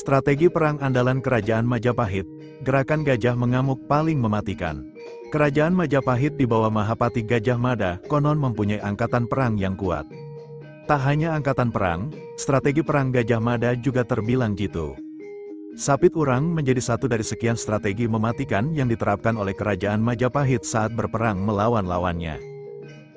Strategi perang andalan Kerajaan Majapahit, gerakan gajah mengamuk paling mematikan. Kerajaan Majapahit di bawah Mahapati Gajah Mada konon mempunyai angkatan perang yang kuat. Tak hanya angkatan perang, strategi perang Gajah Mada juga terbilang jitu. Sapit Urang menjadi satu dari sekian strategi mematikan yang diterapkan oleh Kerajaan Majapahit saat berperang melawan lawannya.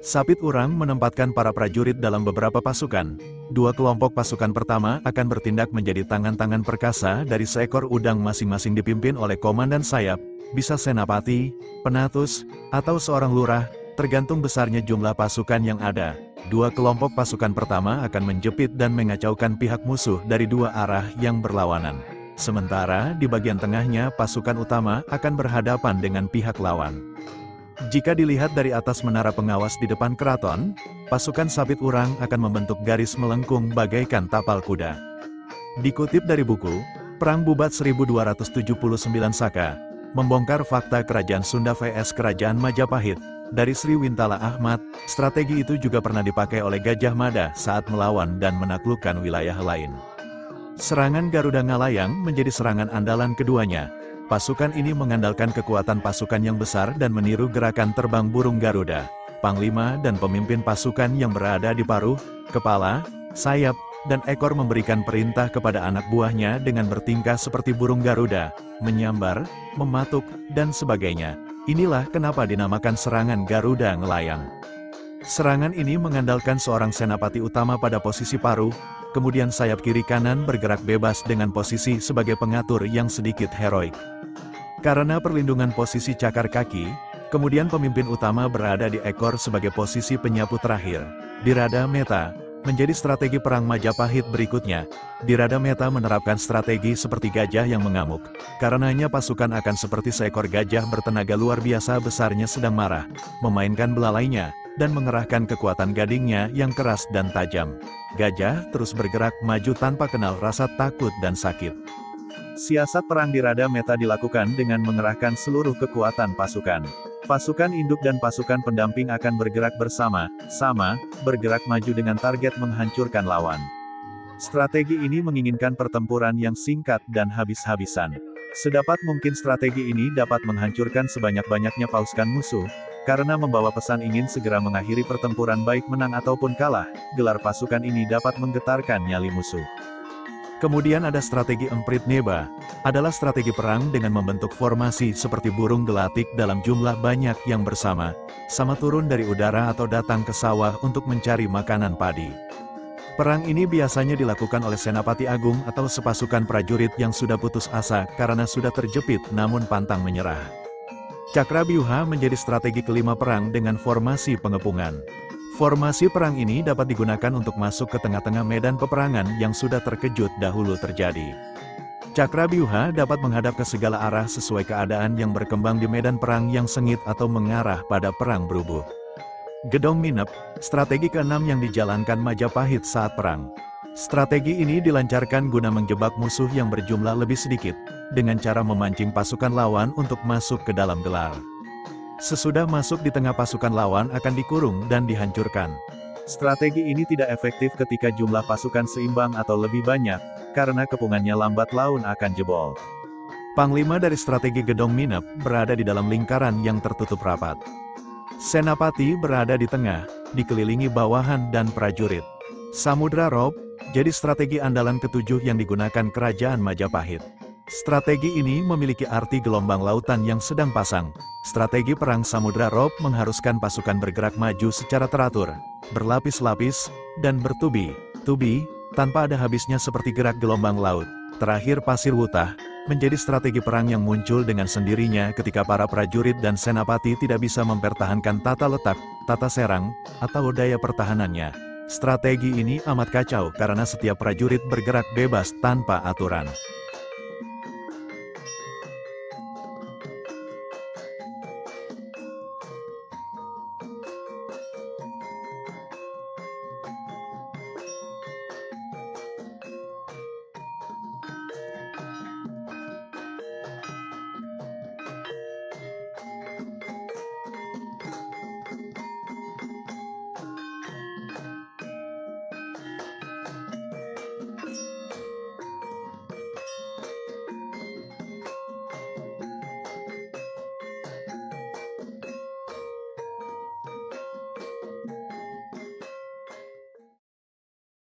Sapit Urang menempatkan para prajurit dalam beberapa pasukan. Dua kelompok pasukan pertama akan bertindak menjadi tangan-tangan perkasa dari seekor udang masing-masing dipimpin oleh komandan sayap, bisa senapati, penatus, atau seorang lurah, tergantung besarnya jumlah pasukan yang ada. Dua kelompok pasukan pertama akan menjepit dan mengacaukan pihak musuh dari dua arah yang berlawanan. Sementara di bagian tengahnya pasukan utama akan berhadapan dengan pihak lawan. Jika dilihat dari atas menara pengawas di depan keraton, pasukan Sapit Urang akan membentuk garis melengkung bagaikan tapal kuda. Dikutip dari buku, Perang Bubat 1279 Saka, membongkar fakta Kerajaan Sunda vs Kerajaan Majapahit, dari Sri Wintala Ahmad, strategi itu juga pernah dipakai oleh Gajah Mada saat melawan dan menaklukkan wilayah lain. Serangan Garuda Ngalayang menjadi serangan andalan keduanya. Pasukan ini mengandalkan kekuatan pasukan yang besar dan meniru gerakan terbang burung Garuda. Panglima dan pemimpin pasukan yang berada di paruh, kepala, sayap, dan ekor memberikan perintah kepada anak buahnya dengan bertingkah seperti burung Garuda, menyambar, mematuk, dan sebagainya. Inilah kenapa dinamakan serangan Garuda Ngelayang. Serangan ini mengandalkan seorang senapati utama pada posisi paruh, kemudian sayap kiri kanan bergerak bebas dengan posisi sebagai pengatur yang sedikit heroik. Karena perlindungan posisi cakar kaki, kemudian pemimpin utama berada di ekor sebagai posisi penyapu terakhir. Dirada Meta menjadi strategi perang Majapahit berikutnya. Dirada Meta menerapkan strategi seperti gajah yang mengamuk. Karenanya pasukan akan seperti seekor gajah bertenaga luar biasa besarnya sedang marah, memainkan belalainya, dan mengerahkan kekuatan gadingnya yang keras dan tajam. Gajah terus bergerak maju tanpa kenal rasa takut dan sakit. Siasat perang Dirada Meta dilakukan dengan mengerahkan seluruh kekuatan pasukan. Pasukan induk dan pasukan pendamping akan bergerak bersama-sama, bergerak maju dengan target menghancurkan lawan. Strategi ini menginginkan pertempuran yang singkat dan habis-habisan. Sedapat mungkin strategi ini dapat menghancurkan sebanyak-banyaknya pasukan musuh, karena membawa pesan ingin segera mengakhiri pertempuran baik menang ataupun kalah, gelar pasukan ini dapat menggetarkan nyali musuh. Kemudian ada strategi Emprit Neba, adalah strategi perang dengan membentuk formasi seperti burung gelatik dalam jumlah banyak yang bersama-sama turun dari udara atau datang ke sawah untuk mencari makanan padi. Perang ini biasanya dilakukan oleh Senapati Agung atau sepasukan prajurit yang sudah putus asa karena sudah terjepit namun pantang menyerah. Cakrabyuha menjadi strategi kelima perang dengan formasi pengepungan. Formasi perang ini dapat digunakan untuk masuk ke tengah-tengah medan peperangan yang sudah terkejut dahulu terjadi. Cakrabyuha dapat menghadap ke segala arah sesuai keadaan yang berkembang di medan perang yang sengit atau mengarah pada perang berubuh. Gedong Minep, strategi keenam yang dijalankan Majapahit saat perang. Strategi ini dilancarkan guna menjebak musuh yang berjumlah lebih sedikit, dengan cara memancing pasukan lawan untuk masuk ke dalam gelar. Sesudah masuk di tengah pasukan lawan akan dikurung dan dihancurkan. Strategi ini tidak efektif ketika jumlah pasukan seimbang atau lebih banyak, karena kepungannya lambat laun akan jebol. Panglima dari strategi Gedong Minep berada di dalam lingkaran yang tertutup rapat. Senapati berada di tengah, dikelilingi bawahan dan prajurit. Samudra Rob jadi strategi andalan ketujuh yang digunakan Kerajaan Majapahit. Strategi ini memiliki arti gelombang lautan yang sedang pasang. Strategi perang Samudra Rob mengharuskan pasukan bergerak maju secara teratur, berlapis-lapis, dan bertubi-tubi, tanpa ada habisnya seperti gerak gelombang laut. Terakhir Pasir Wutah, menjadi strategi perang yang muncul dengan sendirinya ketika para prajurit dan senapati tidak bisa mempertahankan tata letak, tata serang, atau daya pertahanannya. Strategi ini amat kacau karena setiap prajurit bergerak bebas tanpa aturan.